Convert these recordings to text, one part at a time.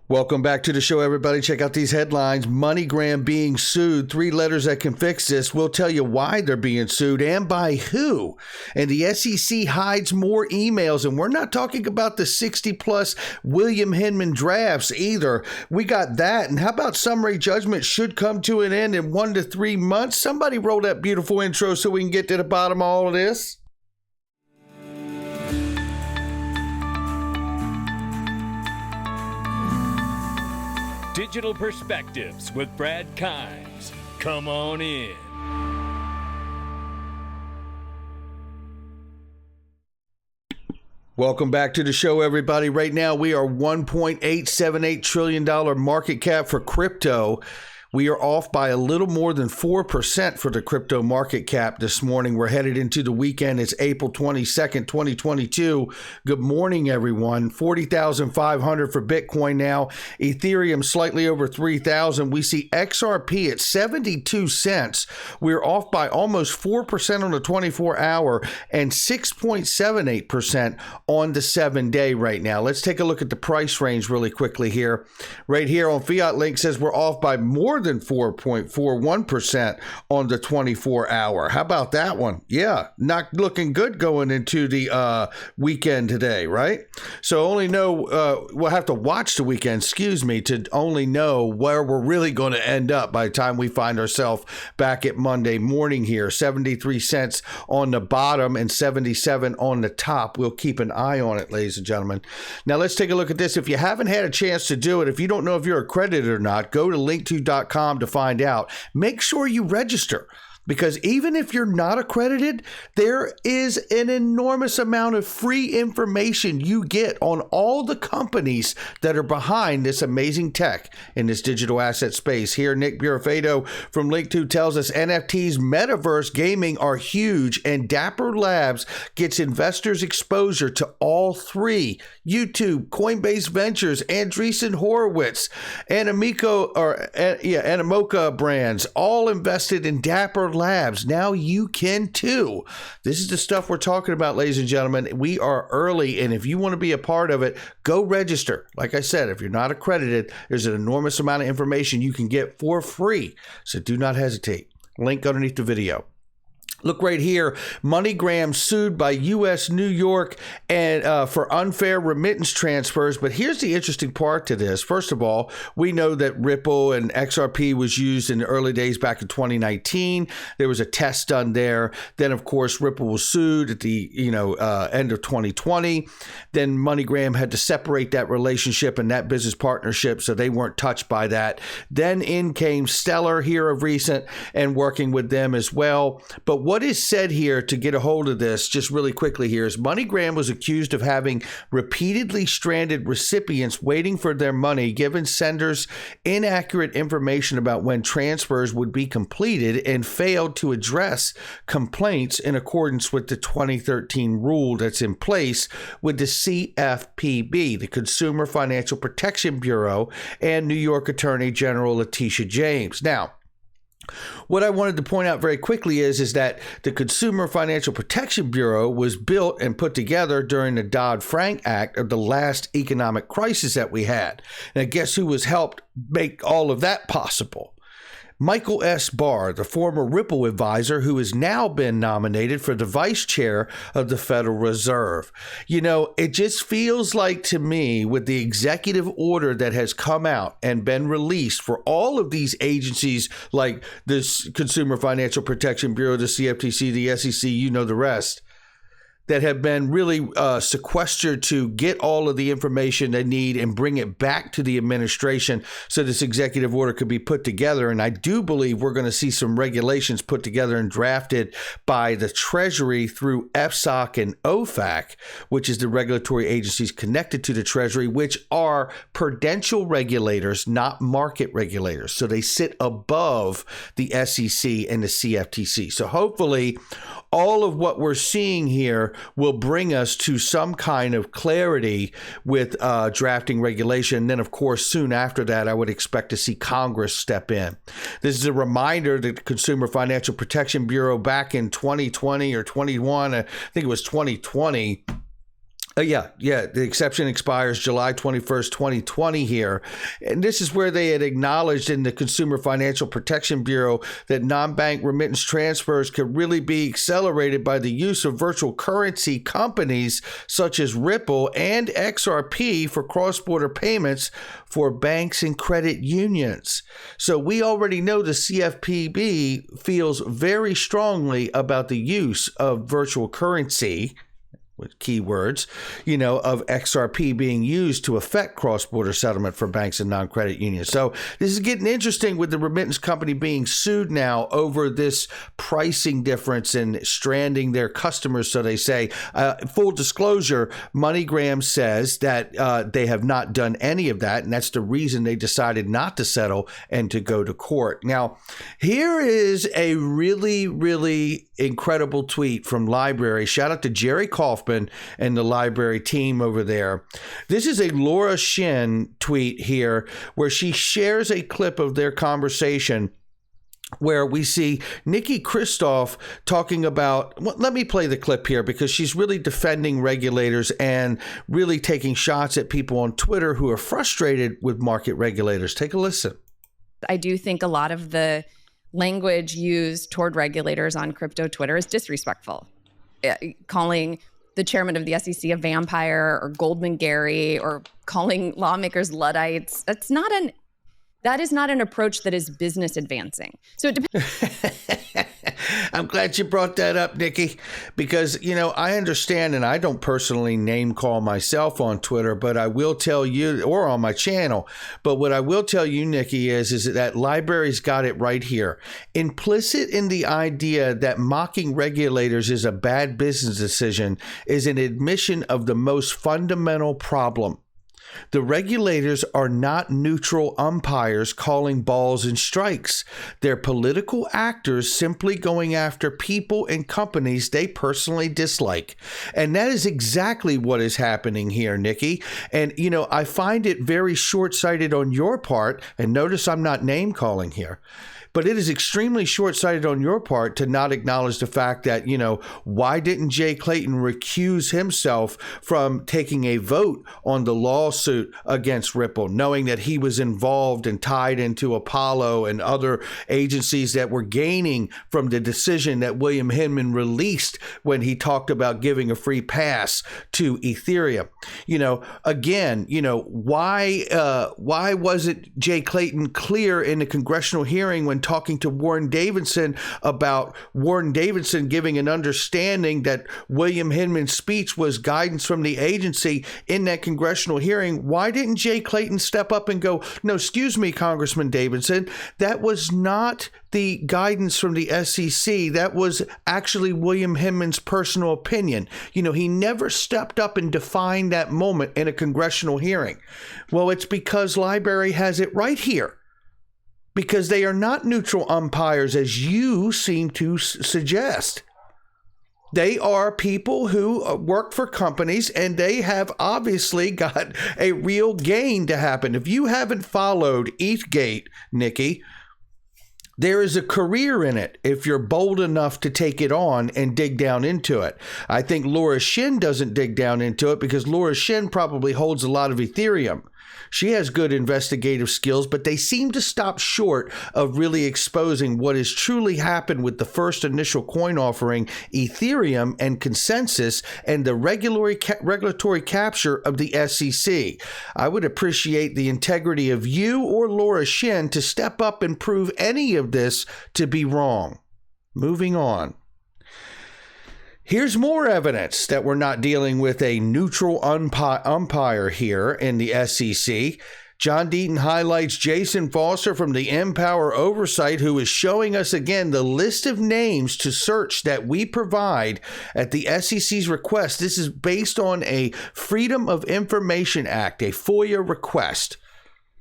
Welcome back to the show, everybody. Check out these headlines. MoneyGram being sued. 3 letters that can fix this. We'll tell you why they're being sued and by who. And the SEC hides more emails. And we're not talking about the 60-plus William Hinman drafts either. We got that. And how about summary judgment should come to an end in 1 to 3 months? Somebody roll that beautiful intro so we can get to the bottom of all of this. Digital Perspectives with Brad Kimes. Come on in. Welcome back to the show, everybody. Right now, we are $1.878 trillion market cap for crypto. We are off by a little more than 4% for the crypto market cap this morning. We're headed into the weekend. It's April 22nd, 2022. Good morning, everyone. 40,500 for Bitcoin now. Ethereum slightly over 3,000. We see XRP at 72 cents. We're off by almost 4% on the 24-hour and 6.78% on the 7-day right now. Let's take a look at the price range really quickly here. Right here on Fiat Link says we're off by more than 4.41% on the 24-hour. How about that one? Yeah, not looking good going into the weekend today, right? So only know, we'll have to watch the weekend, to only know where we're really going to end up by the time we find ourselves back at Monday morning here. 73 cents on the bottom and 77 on the top. We'll keep an eye on it, ladies and gentlemen. Now let's take a look at this. If you haven't had a chance to do it, if you don't know if you're accredited or not, go to link2.com to find out. Make sure you register, because even if you're not accredited, there is an enormous amount of free information you get on all the companies that are behind this amazing tech in this digital asset space. Here, Nick Burafedo from Link2 tells us NFTs, metaverse, gaming are huge, and Dapper Labs gets investors exposure to all three. YouTube, Coinbase Ventures, Andreessen Horowitz, Animoca brands, all invested in Dapper Labs. Now you can too. This is the stuff we're talking about, ladies and gentlemen. We are early, and if you want to be a part of it, go register. Like I said, if you're not accredited, there's an enormous amount of information you can get for free. So do not hesitate. Link underneath the video. Look right here, MoneyGram sued by U.S. New York and for unfair remittance transfers. But here's the interesting part to this. First of all, we know that Ripple and XRP was used in the early days back in 2019. There was a test done there. Then, of course, Ripple was sued at the end of 2020. Then MoneyGram had to separate that relationship and that business partnership, so they weren't touched by that. Then in came Stellar here of recent and working with them as well. But what is said here to get a hold of this, just really quickly here, is MoneyGram was accused of having repeatedly stranded recipients waiting for their money, given senders inaccurate information about when transfers would be completed, and failed to address complaints in accordance with the 2013 rule that's in place with the CFPB, the Consumer Financial Protection Bureau, and New York Attorney General Letitia James. Now, what I wanted to point out very quickly is that the Consumer Financial Protection Bureau was built and put together during the Dodd-Frank Act of the last economic crisis that we had. Now, guess who was helped make all of that possible? Michael S. Barr, the former Ripple advisor, who has now been nominated for the vice chair of the Federal Reserve. You know, it just feels like to me, with the executive order that has come out and been released for all of these agencies like the Consumer Financial Protection Bureau, the CFTC, the SEC, you know the rest, that have been really sequestered to get all of the information they need and bring it back to the administration so this executive order could be put together. And I do believe we're going to see some regulations put together and drafted by the Treasury through FSOC and OFAC, which is the regulatory agencies connected to the Treasury, which are prudential regulators, not market regulators. So they sit above the SEC and the CFTC. So hopefully all of what we're seeing here will bring us to some kind of clarity with drafting regulation. And then, of course, soon after that, I would expect to see Congress step in. This is a reminder that the Consumer Financial Protection Bureau back in 2020 or 21, I think it was 2020, Yeah. The exception expires July 21st, 2020 here. And this is where they had acknowledged in the Consumer Financial Protection Bureau that non-bank remittance transfers could really be accelerated by the use of virtual currency companies such as Ripple and XRP for cross-border payments for banks and credit unions. So we already know the CFPB feels very strongly about the use of virtual currency, with keywords, of XRP being used to affect cross-border settlement for banks and non-credit unions. So this is getting interesting with the remittance company being sued now over this pricing difference and stranding their customers, so they say. Full disclosure, MoneyGram says that they have not done any of that, and that's the reason they decided not to settle and to go to court. Now, here is a really, really incredible tweet from Library. Shout out to Jerry Kaufman and the Library team over there. This is a Laura Shin tweet here where she shares a clip of their conversation where we see Nikki Kristof talking about, well, let me play the clip here because she's really defending regulators and really taking shots at people on Twitter who are frustrated with market regulators. Take a listen. I do think a lot of the language used toward regulators on crypto Twitter is disrespectful. Calling the chairman of the SEC a vampire or Goldman Gary or calling lawmakers Luddites, that is not an approach that is business advancing. So it depends. I'm glad you brought that up, Nikki, because, I understand, and I don't personally name call myself on Twitter, but I will tell you, or on my channel, but what I will tell you, Nikki, is that Library's got it right here. Implicit in the idea that mocking regulators is a bad business decision is an admission of the most fundamental problem. The regulators are not neutral umpires calling balls and strikes. They're political actors simply going after people and companies they personally dislike. And that is exactly what is happening here, Nikki. And, I find it very short-sighted on your part, and notice I'm not name calling here. But it is extremely short-sighted on your part to not acknowledge the fact that, why didn't Jay Clayton recuse himself from taking a vote on the lawsuit against Ripple, knowing that he was involved and tied into Apollo and other agencies that were gaining from the decision that William Hinman released when he talked about giving a free pass to Ethereum? Why wasn't Jay Clayton clear in the congressional hearing when talking to Warren Davidson about Warren Davidson giving an understanding that William Hinman's speech was guidance from the agency in that congressional hearing? Why didn't Jay Clayton step up and go, no, excuse me, Congressman Davidson, that was not the guidance from the SEC. That was actually William Hinman's personal opinion. He never stepped up and defined that moment in a congressional hearing. Well, it's because Library has it right here. Because they are not neutral umpires, as you seem to suggest. They are people who work for companies, and they have obviously got a real gain to happen. If you haven't followed ETHgate, Nikki, there is a career in it if you're bold enough to take it on and dig down into it. I think Laura Shin doesn't dig down into it because Laura Shin probably holds a lot of Ethereum. She has good investigative skills, but they seem to stop short of really exposing what has truly happened with the first initial coin offering, Ethereum, and Consensus, and the regulatory capture of the SEC. I would appreciate the integrity of you or Laura Shin to step up and prove any of this to be wrong. Moving on. Here's more evidence that we're not dealing with a neutral umpire here in the SEC. John Deaton highlights Jason Foster from the Empower Oversight, who is showing us again the list of names to search that we provide at the SEC's request. This is based on a Freedom of Information Act, a FOIA request.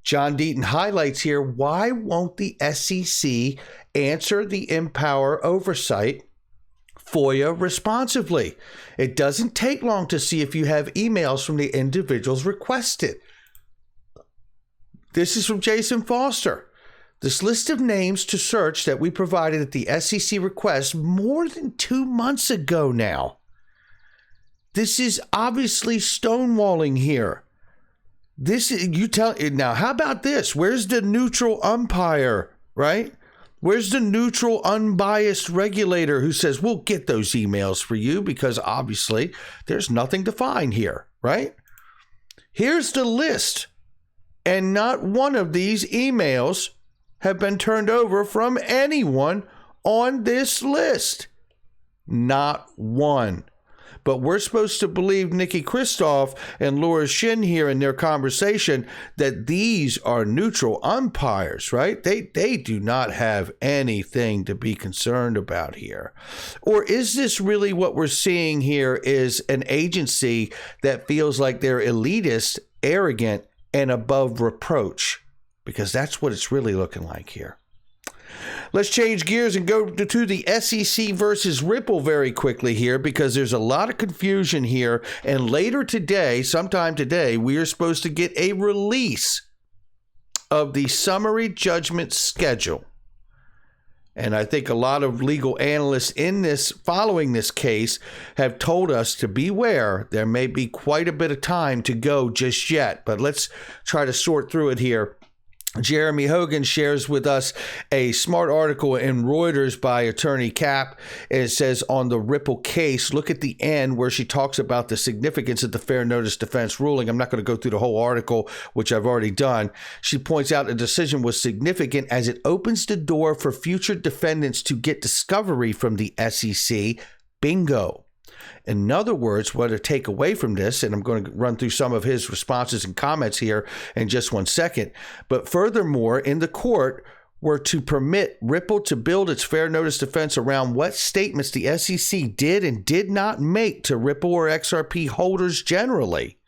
John Deaton highlights here, why won't the SEC answer the Empower Oversight FOIA responsively? It doesn't take long to see if you have emails from the individuals requested. This is from Jason Foster. This list of names to search that we provided at the SEC request more than 2 months ago now. This is obviously stonewalling here. This is, you tell now, how about this? Where's the neutral umpire, right? Where's the neutral, unbiased regulator who says, we'll get those emails for you, because obviously there's nothing to find here, right? Here's the list. And not one of these emails have been turned over from anyone on this list. Not one. But we're supposed to believe Nikki Kristoff and Laura Shin here in their conversation that these are neutral umpires, right? They do not have anything to be concerned about here. Or is this really what we're seeing here is an agency that feels like they're elitist, arrogant, and above reproach? Because that's what it's really looking like here. Let's change gears and go to the SEC versus Ripple very quickly here, because there's a lot of confusion here. And later today, sometime today, we are supposed to get a release of the summary judgment schedule. And I think a lot of legal analysts in this, following this case, have told us to beware. There may be quite a bit of time to go just yet, but let's try to sort through it here. Jeremy Hogan shares with us a smart article in Reuters by attorney Cap. It says on the Ripple case, look at the end where she talks about the significance of the fair notice defense ruling. I'm not going to go through the whole article, which I've already done. She points out the decision was significant as it opens the door for future defendants to get discovery from the SEC. Bingo. In other words, what to take away from this, and I'm going to run through some of his responses and comments here in just 1 second. But furthermore, in the court, were to permit Ripple to build its fair notice defense around what statements the SEC did and did not make to Ripple or XRP holders generally.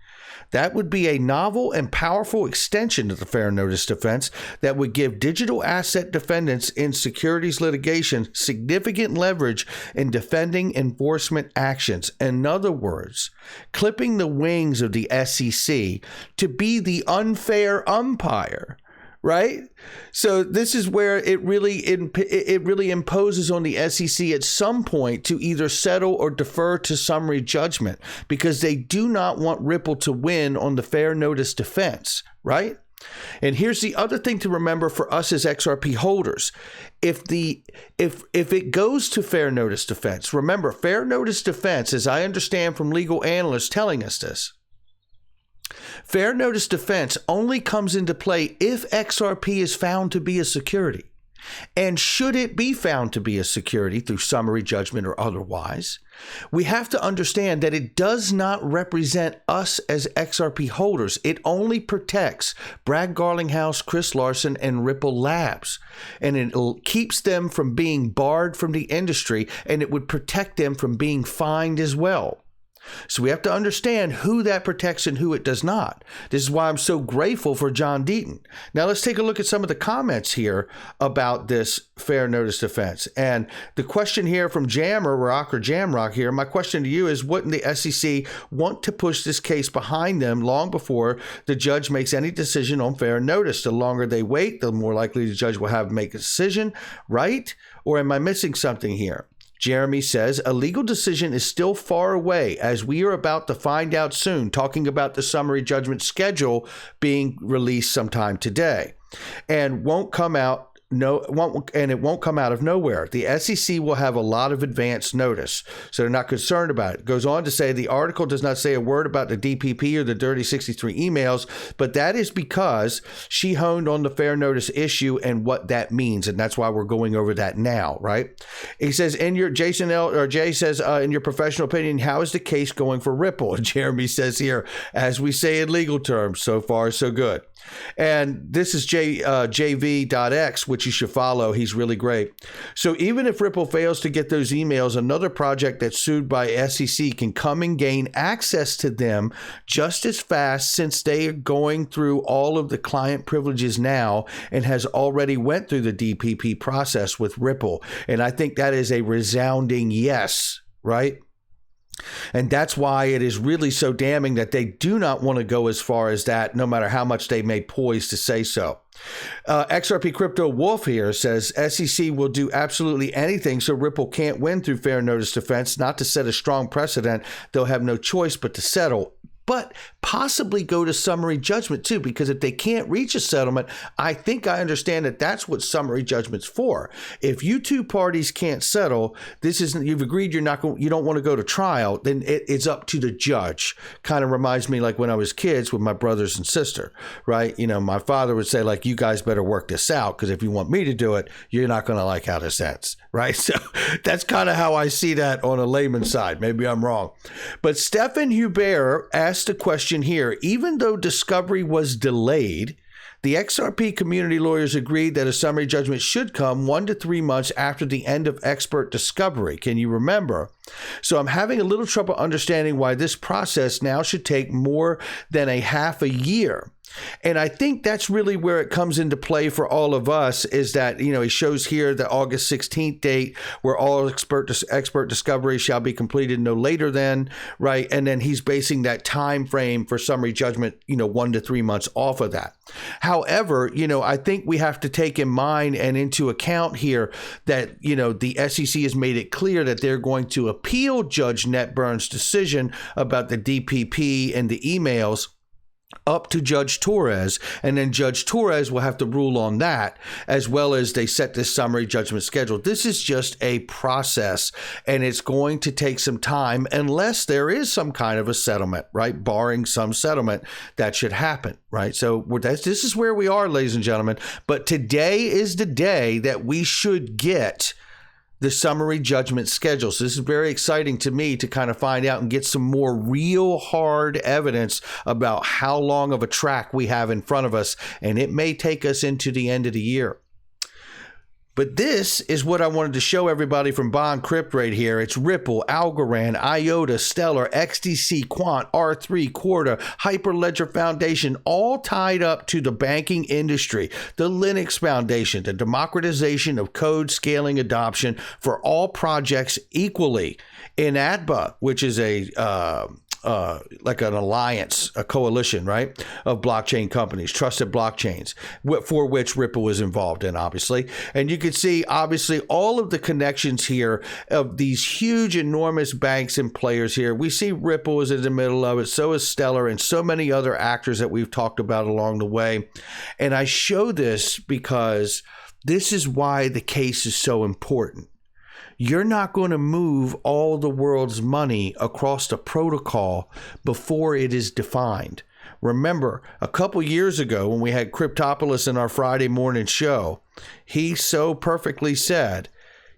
That would be a novel and powerful extension of the fair notice defense that would give digital asset defendants in securities litigation significant leverage in defending enforcement actions. In other words, clipping the wings of the SEC to be the unfair umpire. Right? So this is where it really imposes on the SEC at some point to either settle or defer to summary judgment, because they do not want Ripple to win on the fair notice defense, right? And here's the other thing to remember for us as XRP holders. If it goes to fair notice defense, remember, fair notice defense, as I understand from legal analysts telling us this, fair notice defense only comes into play if XRP is found to be a security. And should it be found to be a security through summary judgment or otherwise, we have to understand that it does not represent us as XRP holders. It only protects Brad Garlinghouse, Chris Larson, and Ripple Labs. And it keeps them from being barred from the industry, and it would protect them from being fined as well. So we have to understand who that protects and who it does not. This is why I'm so grateful for John Deaton. Now let's take a look at some of the comments here about this fair notice defense. And the question here from Jamrock here, my question to you is, wouldn't the SEC want to push this case behind them long before the judge makes any decision on fair notice? The longer they wait, the more likely the judge will have to make a decision, right? Or am I missing something here? Jeremy says, a legal decision is still far away, as we are about to find out soon, talking about the summary judgment schedule being released sometime today, and won't come out it won't come out of nowhere. The SEC will have a lot of advance notice, so they're not concerned about it. It goes on to say the article does not say a word about the DPP or the Dirty 63 emails, but that is because she honed on the fair notice issue and what that means, and that's why we're going over that now, right? He says, Jay says, in your professional opinion, how is the case going for Ripple? And Jeremy says here, as we say in legal terms, so far so good. And this is JV.X, which you should follow. He's really great. So even if Ripple fails to get those emails, another project that's sued by SEC can come and gain access to them just as fast, since they are going through all of the client privileges now and has already went through the DPP process with Ripple. And I think that is a resounding yes, right? And that's why it is really so damning that they do not want to go as far as that, no matter how much they may poise to say so. XRP Crypto Wolf here says SEC will do absolutely anything so Ripple can't win through fair notice defense, not to set a strong precedent. They'll have no choice but to settle, but possibly go to summary judgment too, because if they can't reach a settlement, I think I understand that that's what summary judgment's for. If you two parties can't settle, you've agreed you don't want to go to trial, then it's up to the judge. Kind of reminds me like when I was kids with my brothers and sister, right? My father would say like, you guys better work this out, because if you want me to do it, you're not going to like how this ends, right? So that's kind of how I see that on a layman's side. Maybe I'm wrong. But Stefan Hubert asked a question here. Even though discovery was delayed, the XRP community lawyers agreed that a summary judgment should come 1 to 3 months after the end of expert discovery. Can you remember? So I'm having a little trouble understanding why this process now should take more than a half a year. And I think that's really where it comes into play for all of us, is that, he shows here the August 16th date where all expert discovery shall be completed no later than, right? And then he's basing that time frame for summary judgment, 1 to 3 months off of that. However, I think we have to take in mind and into account here that, the SEC has made it clear that they're going to appeal Judge Netburn's decision about the DPP and the emails up to Judge Torres, and then Judge Torres will have to rule on that, as well as they set this summary judgment schedule. This is just a process, and it's going to take some time unless there is some kind of a settlement, right? Barring some settlement that should happen, right? So this is where we are, ladies and gentlemen. But today is the day that we should get the summary judgment schedule. So this is very exciting to me to kind of find out and get some more real hard evidence about how long of a track we have in front of us. And it may take us into the end of the year. But this is what I wanted to show everybody from Bond Crypt right here. It's Ripple, Algorand, IOTA, Stellar, XDC, Quant, R3, Quarter, Hyperledger Foundation, all tied up to the banking industry, the Linux Foundation, the democratization of code scaling adoption for all projects equally. In ADBA, which is like an alliance, a coalition, right, of blockchain companies, trusted blockchains, for which Ripple is involved in, obviously. And you can see, obviously, all of the connections here of these huge, enormous banks and players here. We see Ripple is in the middle of it, so is Stellar, and so many other actors that we've talked about along the way. And I show this because this is why the case is so important. You're not going to move all the world's money across the protocol before it is defined. Remember, a couple years ago when we had Cryptopolis in our Friday morning show, he so perfectly said,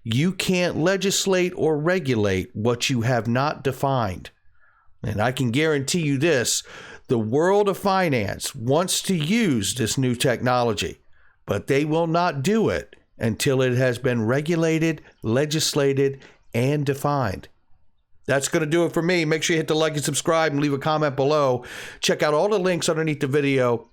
you can't legislate or regulate what you have not defined. And I can guarantee you this, the world of finance wants to use this new technology, but they will not do it until it has been regulated, legislated, and defined. That's going to do it for me. Make sure you hit the like and subscribe and leave a comment below. Check out all the links underneath the video.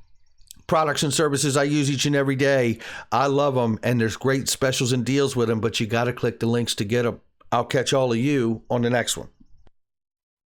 Products and services I use each and every day. I love them, and there's great specials and deals with them, but you got to click the links to get them. I'll catch all of you on the next one.